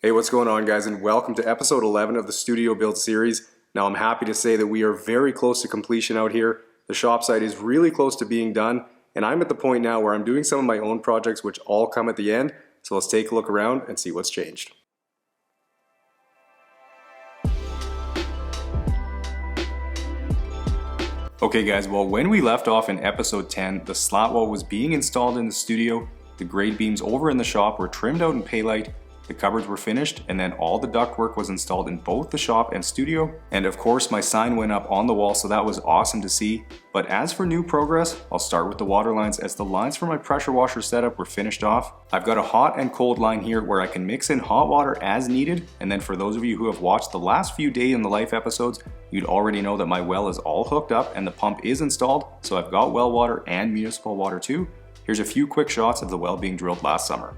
Hey, what's going on, guys, and welcome to episode 11 of the Studio Build series. Now, I'm happy to say that we are very close to completion out here. The shop site is really close to being done, and I'm at the point now where I'm doing some of my own projects which all come at the end. So let's take a look around and see what's changed. Okay guys, well, when we left off in episode 10, the slat wall was being installed in the studio, the grade beams over in the shop were trimmed out in Paylite, the cupboards were finished, and then all the ductwork was installed in both the shop and studio. And of course, my sign went up on the wall, so that was awesome to see. But as for new progress, I'll start with the water lines, as the lines for my pressure washer setup were finished off. I've got a hot and cold line here where I can mix in hot water as needed. And then for those of you who have watched the last few Day in the Life episodes, you'd already know that my well is all hooked up and the pump is installed. So I've got well water and municipal water too. Here's a few quick shots of the well being drilled last summer.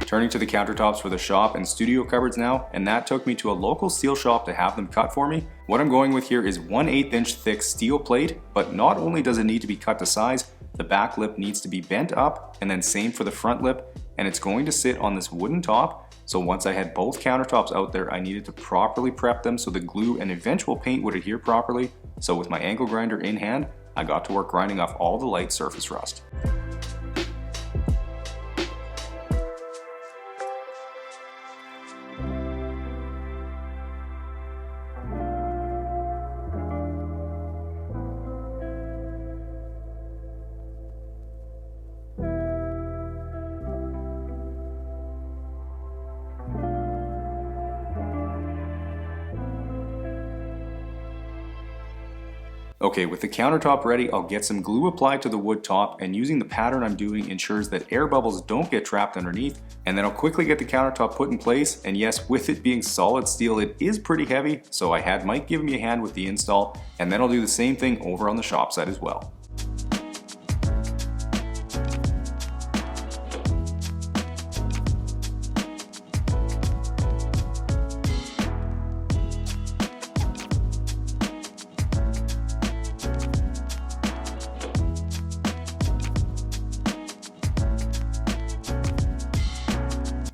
Turning to the countertops for the shop and studio cupboards now, and that took me to a local steel shop to have them cut for me. What I'm going with here is 1/8 inch thick steel plate, but not only does it need to be cut to size, the back lip needs to be bent up, and then same for the front lip, and it's going to sit on this wooden top. So once I had both countertops out there, I needed to properly prep them so the glue and eventual paint would adhere properly. So with my angle grinder in hand, I got to work grinding off all the light surface rust. Okay, with the countertop ready, I'll get some glue applied to the wood top, and using the pattern I'm doing ensures that air bubbles don't get trapped underneath. And then I'll quickly get the countertop put in place, and yes, with it being solid steel, it is pretty heavy, so I had Mike give me a hand with the install, and then I'll do the same thing over on the shop side as well.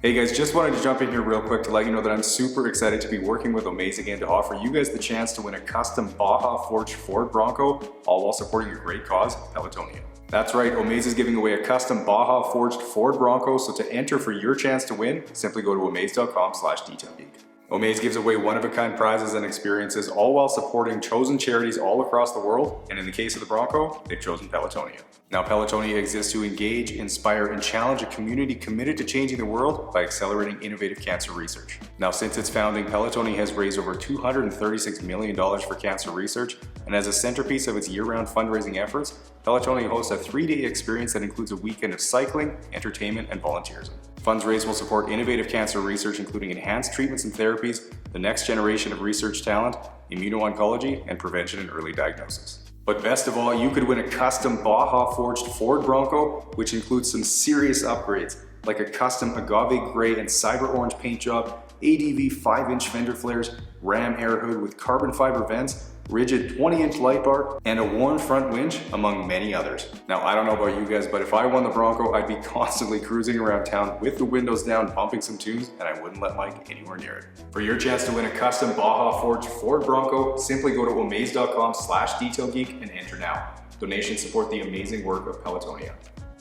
Hey guys, just wanted to jump in here real quick to let you know that I'm super excited to be working with Omaze again to offer you guys the chance to win a custom Baja forged Ford Bronco, all while supporting a great cause, Pelotonia. That's right, Omaze is giving away a custom Baja forged Ford Bronco, so to enter for your chance to win, simply go to omaze.com/detailgeek. Omaze gives away one-of-a-kind prizes and experiences, all while supporting chosen charities all across the world, and in the case of the Bronco, they've chosen Pelotonia. Now, Pelotonia exists to engage, inspire, and challenge a community committed to changing the world by accelerating innovative cancer research. Now, since its founding, Pelotonia has raised over $236 million for cancer research, and as a centerpiece of its year-round fundraising efforts, Pelotonia hosts a 3-day experience that includes a weekend of cycling, entertainment, and volunteerism. Funds raised will support innovative cancer research, including enhanced treatments and therapies, the next generation of research talent, immuno-oncology, and prevention and early diagnosis. But best of all, you could win a custom Baja forged Ford Bronco, which includes some serious upgrades, like a custom agave gray and cyber orange paint job, ADV 5-inch fender flares, Ram air hood with carbon fiber vents, rigid 20-inch light bar, and a worn front winch, among many others. Now, I don't know about you guys, but if I won the Bronco, I'd be constantly cruising around town with the windows down, bumping some tunes, and I wouldn't let Mike anywhere near it. For your chance to win a custom Baja forged Ford Bronco, simply go to omaze.com/detailgeek and enter now. Donations support the amazing work of Pelotonia.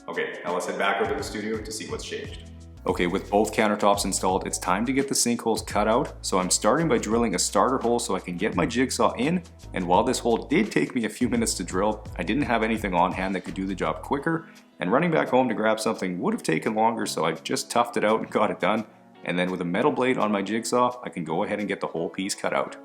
Okay, now let's head back over to the studio to see what's changed. Okay, with both countertops installed, it's time to get the sinkholes cut out. So I'm starting by drilling a starter hole so I can get my jigsaw in. And while this hole did take me a few minutes to drill, I didn't have anything on hand that could do the job quicker. And running back home to grab something would have taken longer, so I just toughed it out and got it done. And then with a metal blade on my jigsaw, I can go ahead and get the whole piece cut out.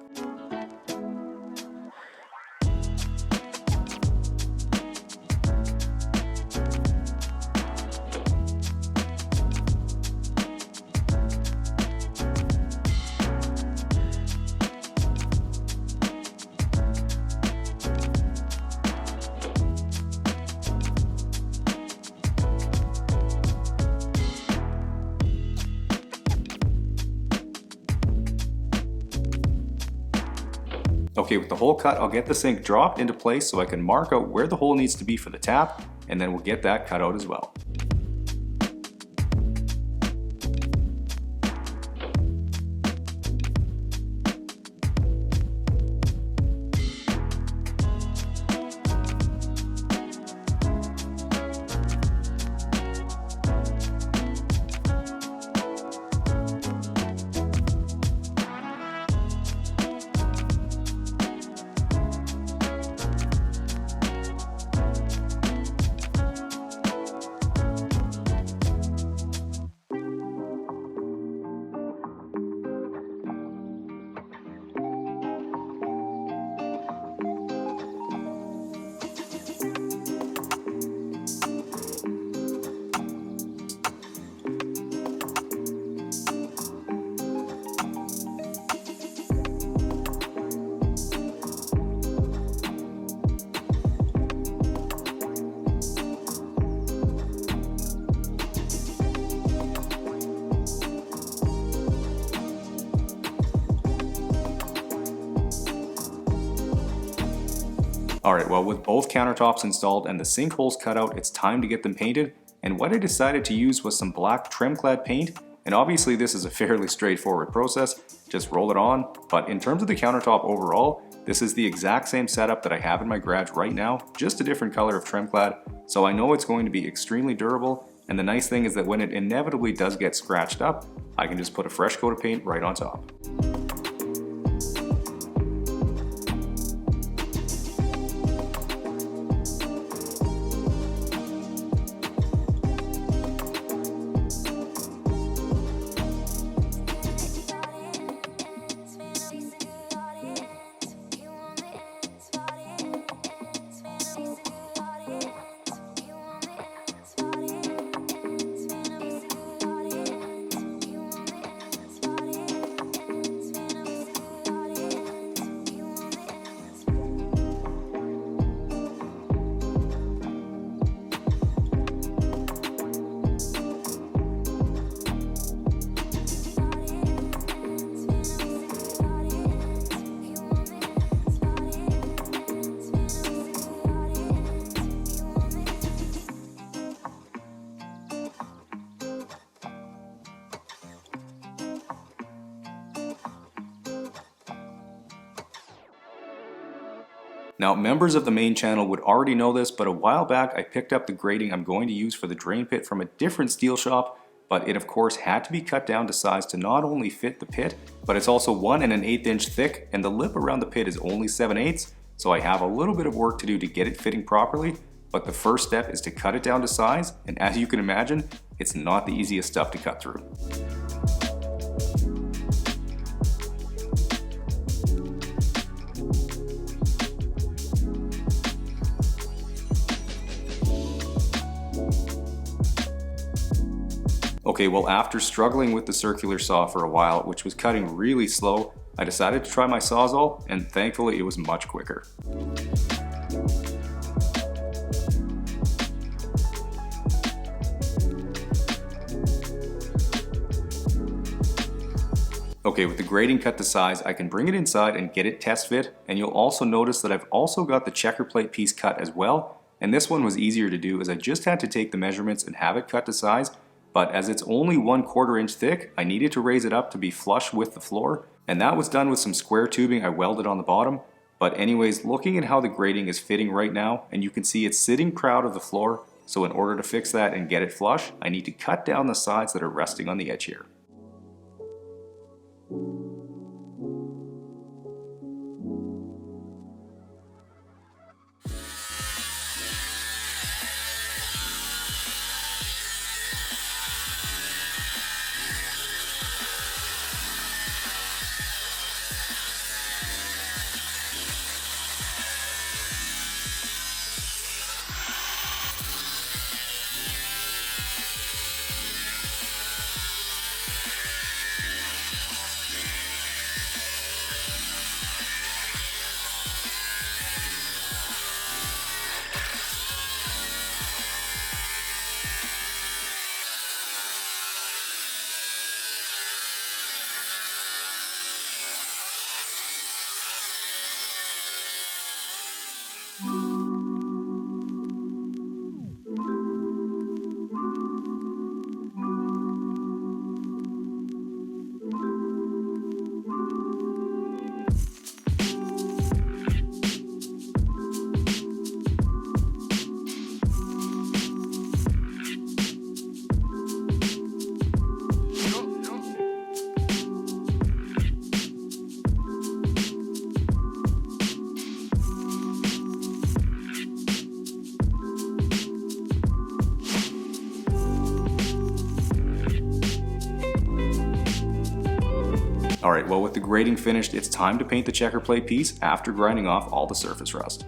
Okay, with the hole cut, I'll get the sink dropped into place so I can mark out where the hole needs to be for the tap, and then we'll get that cut out as well. Alright, well with both countertops installed and the sink holes cut out, it's time to get them painted, and what I decided to use was some black trim clad paint, and obviously this is a fairly straightforward process, just roll it on, but in terms of the countertop overall, this is the exact same setup that I have in my garage right now, just a different color of trim clad, so I know it's going to be extremely durable, and the nice thing is that when it inevitably does get scratched up, I can just put a fresh coat of paint right on top. Now, members of the main channel would already know this, but a while back I picked up the grating I'm going to use for the drain pit from a different steel shop, but it of course had to be cut down to size to not only fit the pit, but it's also 1 1/8 inch thick, and the lip around the pit is only 7/8, so I have a little bit of work to do to get it fitting properly, but the first step is to cut it down to size, and as you can imagine, it's not the easiest stuff to cut through. Okay, well after struggling with the circular saw for a while, which was cutting really slow, I decided to try my Sawzall, and thankfully it was much quicker. Okay, with the grating cut to size, I can bring it inside and get it test fit, and you'll also notice that I've also got the checker plate piece cut as well, and this one was easier to do as I just had to take the measurements and have it cut to size, but as it's only 1/4 inch thick, I needed to raise it up to be flush with the floor, and that was done with some square tubing I welded on the bottom. But anyways, looking at how the grating is fitting right now, and you can see it's sitting proud of the floor, so in order to fix that and get it flush, I need to cut down the sides that are resting on the edge here. Alright, well with the grating finished, it's time to paint the checker plate piece after grinding off all the surface rust.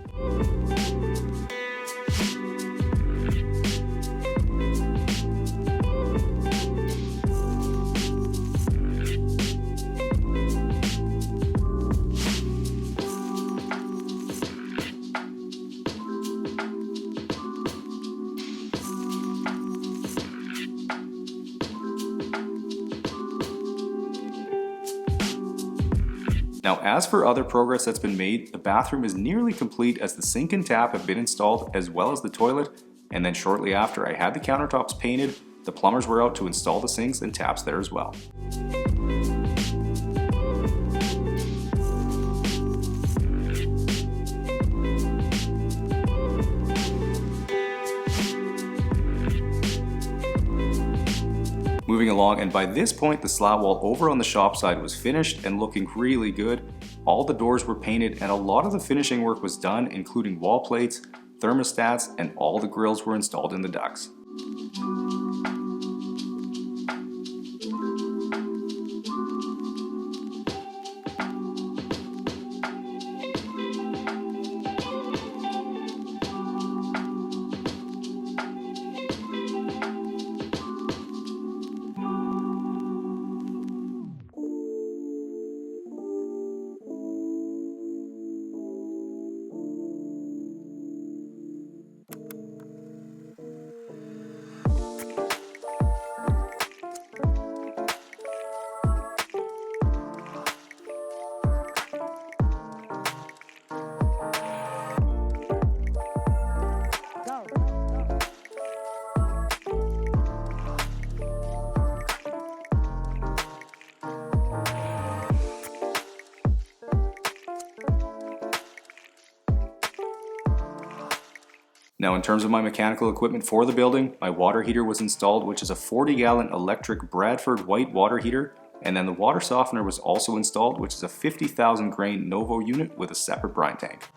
Now, as for other progress that's been made, the bathroom is nearly complete as the sink and tap have been installed as well as the toilet, and then shortly after I had the countertops painted, the plumbers were out to install the sinks and taps there as well. Moving along, and by this point the slab wall over on the shop side was finished and looking really good. All the doors were painted and a lot of the finishing work was done, including wall plates, thermostats, and all the grills were installed in the ducts. Now in terms of my mechanical equipment for the building, my water heater was installed, which is a 40-gallon electric Bradford white water heater, and then the water softener was also installed, which is a 50,000 grain Novo unit with a separate brine tank.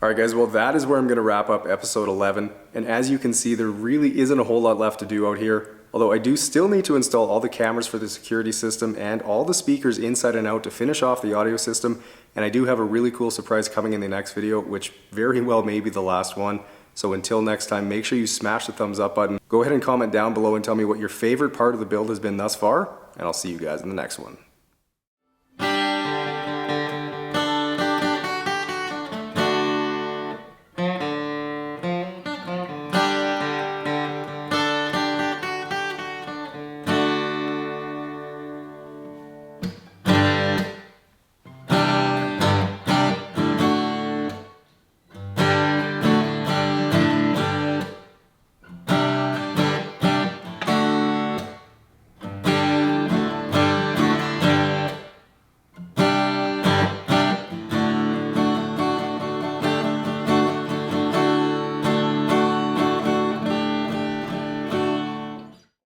Alright guys, well that is where I'm going to wrap up episode 11, and as you can see there really isn't a whole lot left to do out here, although I do still need to install all the cameras for the security system and all the speakers inside and out to finish off the audio system, and I do have a really cool surprise coming in the next video, which very well may be the last one. So until next time, make sure you smash the thumbs up button, go ahead and comment down below and tell me what your favorite part of the build has been thus far, and I'll see you guys in the next one.